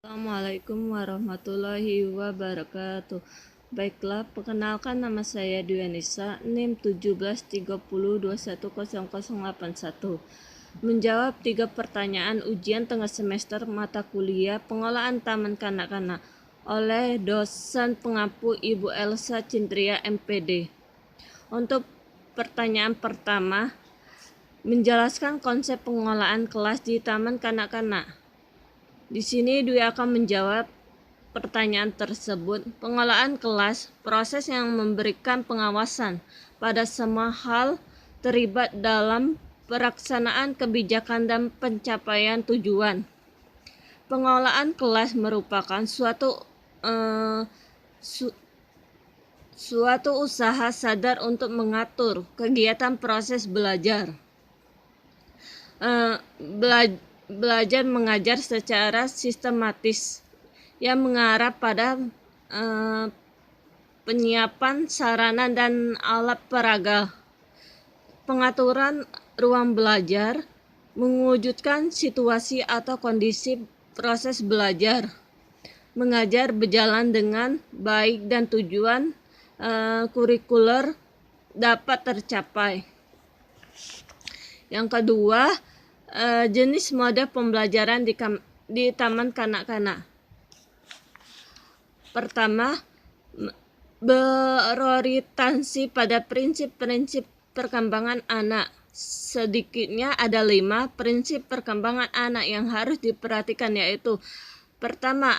Assalamualaikum warahmatullahi wabarakatuh. Baiklah, perkenalkan nama saya Dwianisa, NIM 1730210081. Menjawab 3 pertanyaan ujian tengah semester mata kuliah Pengolahan Taman Kanak-kanak oleh dosen pengampu Ibu Elsa Cintria MPD. Untuk pertanyaan pertama, menjelaskan konsep pengolahan kelas di Taman Kanak-kanak. Di sini Dwi akan menjawab pertanyaan tersebut. Pengolahan kelas, proses yang memberikan pengawasan pada semua hal terlibat dalam pelaksanaan kebijakan dan pencapaian tujuan. Pengolahan kelas merupakan suatu usaha sadar untuk mengatur kegiatan proses belajar. Belajar mengajar secara sistematis yang mengarah pada penyiapan sarana dan alat peraga, pengaturan ruang belajar, mewujudkan situasi atau kondisi proses belajar mengajar berjalan dengan baik dan tujuan kurikuler dapat tercapai. Yang kedua, jenis mode pembelajaran di Taman Kanak-kanak. Pertama, berorientasi pada prinsip-prinsip perkembangan anak. Sedikitnya ada 5 prinsip perkembangan anak yang harus diperhatikan, yaitu pertama,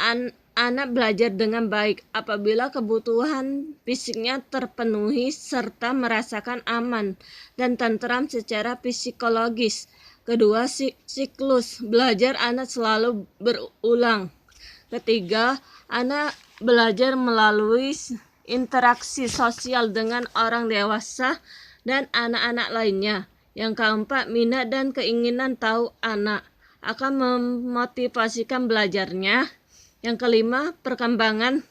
anak belajar dengan baik apabila kebutuhan fisiknya terpenuhi serta merasakan aman dan tentram secara psikologis. Kedua, siklus belajar anak selalu berulang. Ketiga, anak belajar melalui interaksi sosial dengan orang dewasa dan anak-anak lainnya. Yang keempat, minat dan keinginan tahu anak akan memotivasikan belajarnya. Yang kelima, perkembangan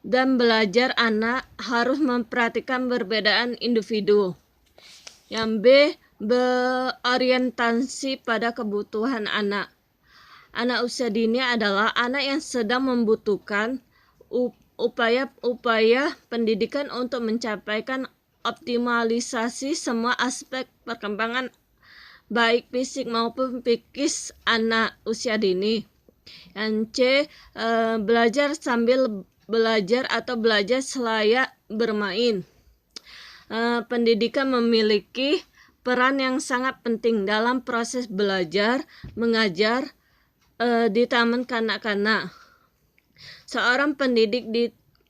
dan belajar anak harus memperhatikan perbedaan individu. Yang B, berorientasi pada kebutuhan anak. Anak usia dini adalah anak yang sedang membutuhkan upaya pendidikan untuk mencapaikan optimalisasi semua aspek perkembangan baik fisik maupun psikis anak usia dini. Yang C, belajar sambil belajar atau belajar selayak bermain. Pendidikan memiliki peran yang sangat penting dalam proses belajar mengajar di Taman Kanak-kanak. Seorang pendidik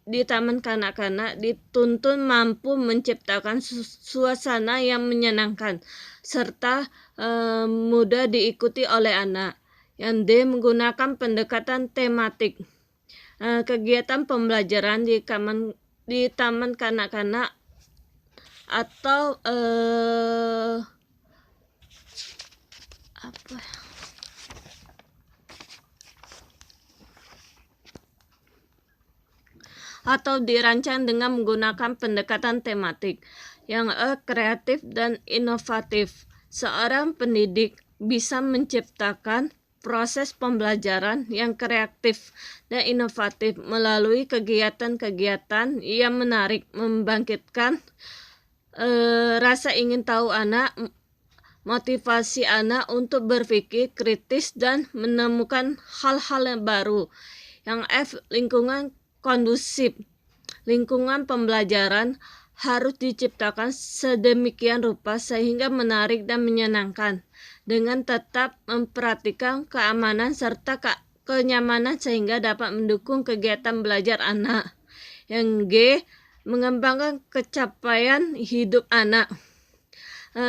di Taman Kanak-kanak dituntut mampu menciptakan suasana yang menyenangkan serta mudah diikuti oleh anak. Yang D, menggunakan pendekatan tematik. Kegiatan pembelajaran di Taman Kanak-kanak atau dirancang dengan menggunakan pendekatan tematik. Yang E, kreatif dan inovatif. Seorang pendidik bisa menciptakan proses pembelajaran yang kreatif dan inovatif melalui kegiatan-kegiatan yang menarik, membangkitkan rasa ingin tahu anak, motivasi anak untuk berpikir kritis dan menemukan hal-hal yang baru. Yang F, lingkungan kondusif. Lingkungan pembelajaran harus diciptakan sedemikian rupa sehingga menarik dan menyenangkan, dengan tetap memperhatikan keamanan serta kenyamanan sehingga dapat mendukung kegiatan belajar anak. Yang G, mengembangkan capaian hidup anak.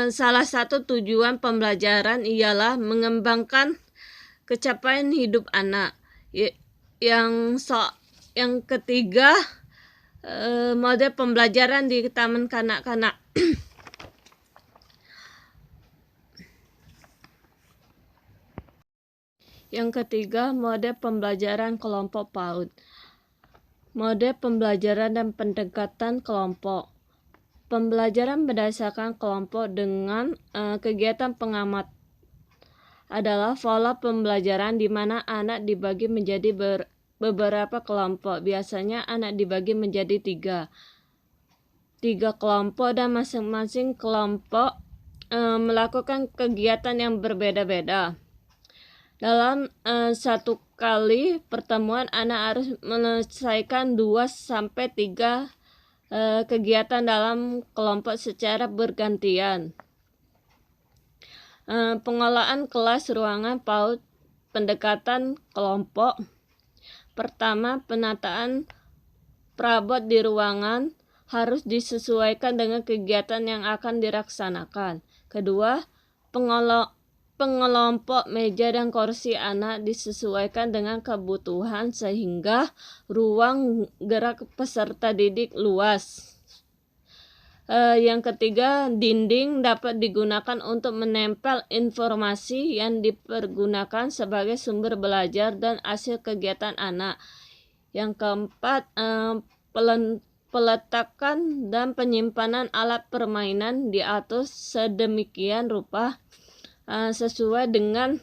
Salah satu tujuan pembelajaran ialah mengembangkan capaian hidup anak. Yang ketiga, mode pembelajaran di Taman Kanak-kanak. Yang ketiga, mode pembelajaran kelompok PAUD. Mode pembelajaran dan pendekatan kelompok. Pembelajaran berdasarkan kelompok dengan kegiatan pengamatan adalah pola pembelajaran di mana anak dibagi menjadi beberapa kelompok. Biasanya anak dibagi menjadi tiga kelompok dan masing-masing kelompok melakukan kegiatan yang berbeda-beda. Dalam satu kali pertemuan, anak harus menyelesaikan 2-3 kegiatan dalam kelompok secara bergantian. Pengelolaan kelas, ruangan, PAUD, pendekatan kelompok. Pertama, penataan perabot di ruangan harus disesuaikan dengan kegiatan yang akan dilaksanakan. Kedua, pengelompok meja dan kursi anak disesuaikan dengan kebutuhan sehingga ruang gerak peserta didik luas. Yang ketiga, dinding dapat digunakan untuk menempel informasi yang dipergunakan sebagai sumber belajar dan hasil kegiatan anak. Yang keempat, peletakan dan penyimpanan alat permainan diatur sedemikian rupa sesuai dengan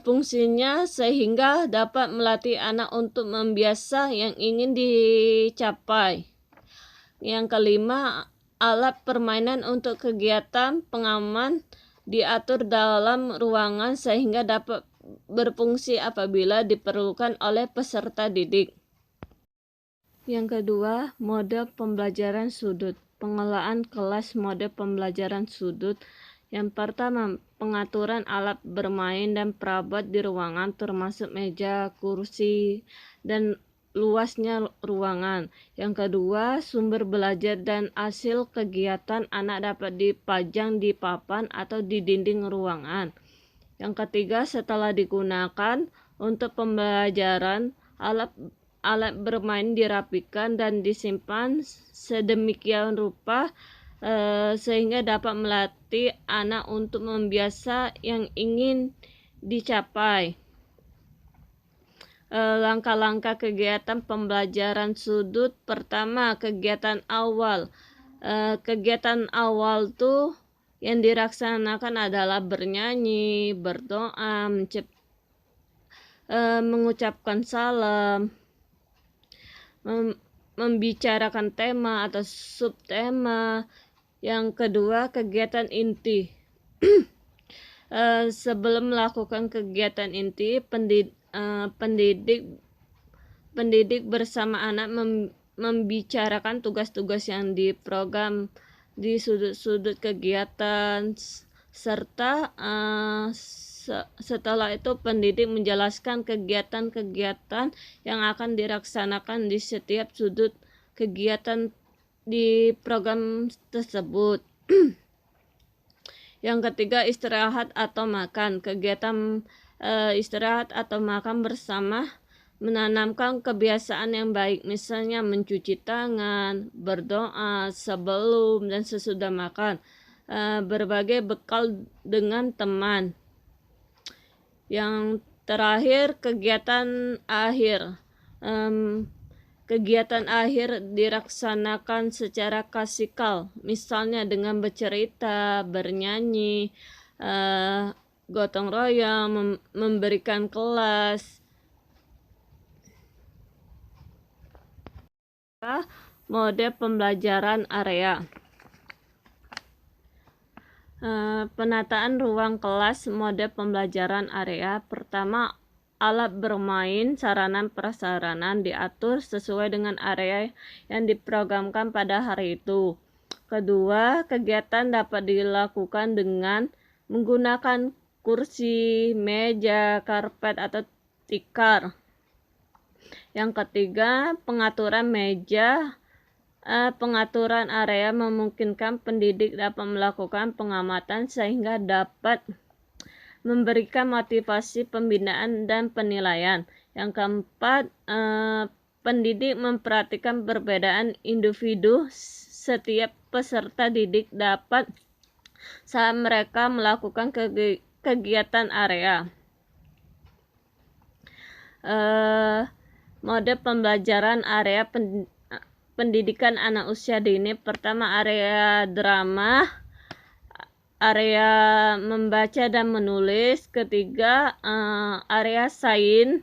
fungsinya sehingga dapat melatih anak untuk membiasa yang ingin dicapai. Yang kelima, alat permainan untuk kegiatan pengaman diatur dalam ruangan sehingga dapat berfungsi apabila diperlukan oleh peserta didik. Yang kedua, mode pembelajaran sudut. Pengelolaan kelas mode pembelajaran sudut. Yang pertama, pengaturan alat bermain dan perabot di ruangan termasuk meja, kursi, dan luasnya ruangan. Yang kedua, sumber belajar dan hasil kegiatan anak dapat dipajang di papan atau di dinding ruangan. Yang ketiga, setelah digunakan untuk pembelajaran, alat bermain dirapikan dan disimpan sedemikian rupa sehingga dapat melatih anak untuk membiasa yang ingin dicapai. Langkah-langkah kegiatan pembelajaran sudut. Pertama, kegiatan awal. Kegiatan awal tuh yang dilaksanakan adalah bernyanyi, berdoa, mengucapkan salam, membicarakan tema atau subtema. Yang kedua, kegiatan inti. Sebelum melakukan kegiatan inti, pendidik bersama anak membicarakan tugas-tugas yang diprogram di sudut-sudut kegiatan, serta setelah itu pendidik menjelaskan kegiatan-kegiatan yang akan dilaksanakan di setiap sudut kegiatan di program tersebut. Yang ketiga, istirahat atau makan. Kegiatan istirahat atau makan bersama menanamkan kebiasaan yang baik, misalnya mencuci tangan, berdoa sebelum dan sesudah makan, berbagai bekal dengan teman. Yang terakhir, kegiatan akhir. Kegiatan akhir dilaksanakan secara klasikal, misalnya dengan bercerita, bernyanyi, gotong royong, memberikan kelas. Mode pembelajaran area. Penataan ruang kelas mode pembelajaran area. Pertama, alat bermain, sarana prasarana diatur sesuai dengan area yang diprogramkan pada hari itu. Kedua, kegiatan dapat dilakukan dengan menggunakan kursi, meja, karpet, atau tikar. Yang ketiga, pengaturan meja. Pengaturan area memungkinkan pendidik dapat melakukan pengamatan sehingga dapat memberikan motivasi pembinaan dan penilaian. Yang keempat, pendidik memperhatikan perbedaan individu setiap peserta didik dapat saat mereka melakukan kegiatan area. Mode pembelajaran area pendidikan anak usia dini. Pertama, area drama. area membaca dan menulis. Ketiga, area sains.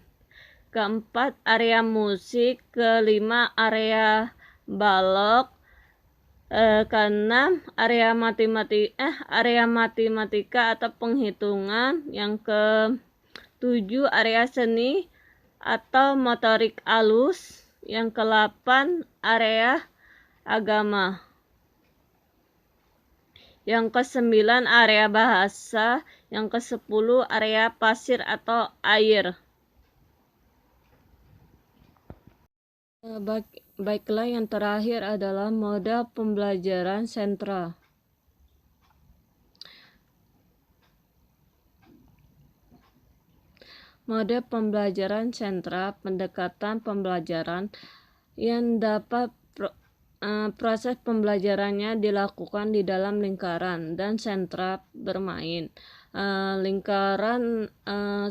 Keempat, area musik. Kelima, area balok. Keenam, area matematika atau penghitungan. Yang ketujuh, area seni atau motorik halus. Yang ke-8, area agama. Yang ke-9, area bahasa. Yang ke-10, area pasir atau air. Baiklah, yang terakhir adalah mode pembelajaran sentra. Mode pembelajaran sentra, pendekatan pembelajaran yang dapat proses pembelajarannya dilakukan di dalam lingkaran dan sentra bermain. Lingkaran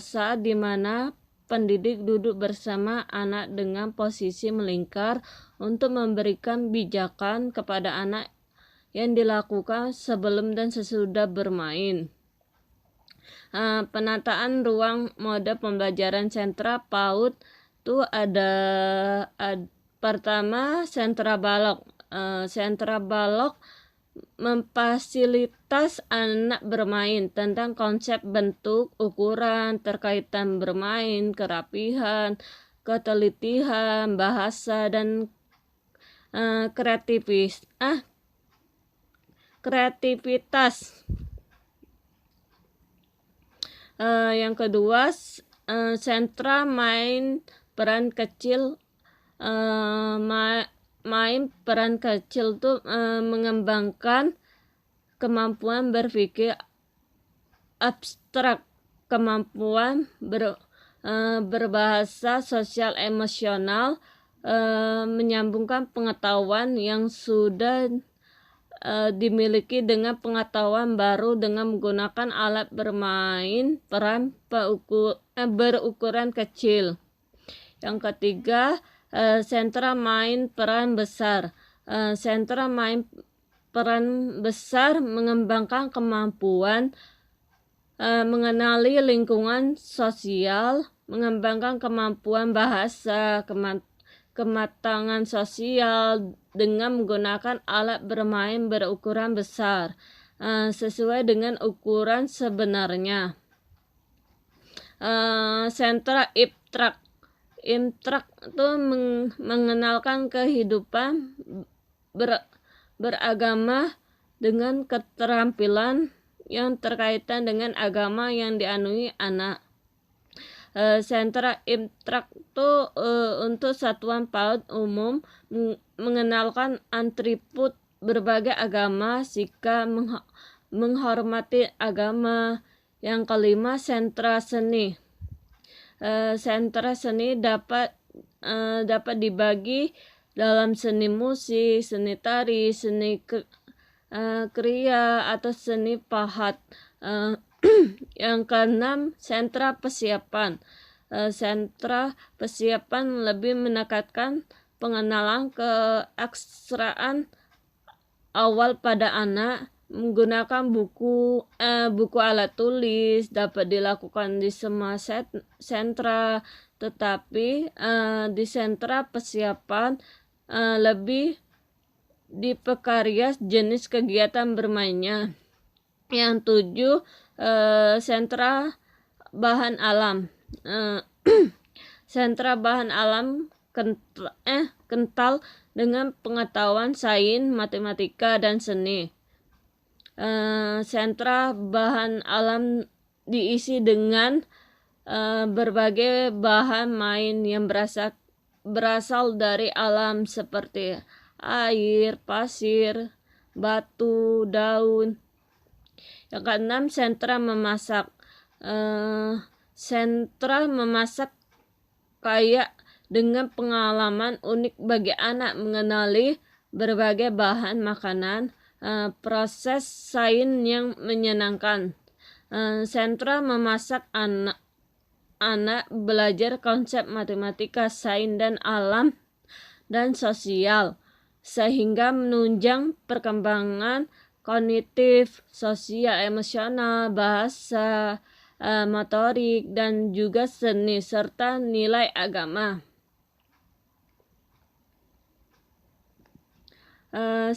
saat dimana pendidik duduk bersama anak dengan posisi melingkar untuk memberikan bijakan kepada anak yang dilakukan sebelum dan sesudah bermain. Penataan ruang mode pembelajaran sentra PAUD itu ada pertama, sentra balok. Sentra balok memfasilitas anak bermain tentang konsep bentuk, ukuran, terkaitan bermain, kerapihan, ketelitian, bahasa, dan kreativitas. Yang kedua, sentra main peran kecil. Main peran kecil tuh mengembangkan kemampuan berpikir abstrak, kemampuan berbahasa sosial emosional, menyambungkan pengetahuan yang sudah dimiliki dengan pengetahuan baru dengan menggunakan alat bermain peran berukuran kecil. Yang ketiga, sentra main peran besar. Sentra main peran besar mengembangkan kemampuan mengenali lingkungan sosial, mengembangkan kemampuan bahasa, kematangan sosial dengan menggunakan alat bermain berukuran besar sesuai dengan ukuran sebenarnya. Sentra IPTRAK. IPTRAK itu mengenalkan kehidupan beragama dengan keterampilan yang terkaitan dengan agama yang dianui anak. Sentra IPTRAK itu untuk satuan PAUD umum mengenalkan atribut berbagai agama, sikap menghormati agama. Yang kelima, sentra seni. Sentra seni dapat dibagi dalam seni musik, seni tari, seni kriya atau seni pahat. Yang keenam, sentra persiapan. Sentra persiapan lebih menekankan pengenalan keaksaraan awal pada anak. Menggunakan buku alat tulis dapat dilakukan di semua sentra, tetapi di sentra persiapan lebih diperkaya jenis kegiatan bermainnya. Yang tujuh, sentra bahan alam. Sentra bahan alam kental dengan pengetahuan sains, matematika, dan seni. Sentra bahan alam diisi dengan berbagai bahan main yang berasal dari alam seperti air, pasir, batu, daun. Yang keenam, sentra memasak. Sentra memasak kaya dengan pengalaman unik bagi anak mengenali berbagai bahan makanan, proses sains yang menyenangkan. Sentra memasak anak belajar konsep matematika, sains dan alam dan sosial, sehingga menunjang perkembangan kognitif, sosial, emosional, bahasa, motorik, dan juga seni serta nilai agama.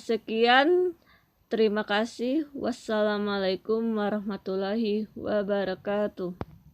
Sekian, terima kasih. Wassalamualaikum warahmatullahi wabarakatuh.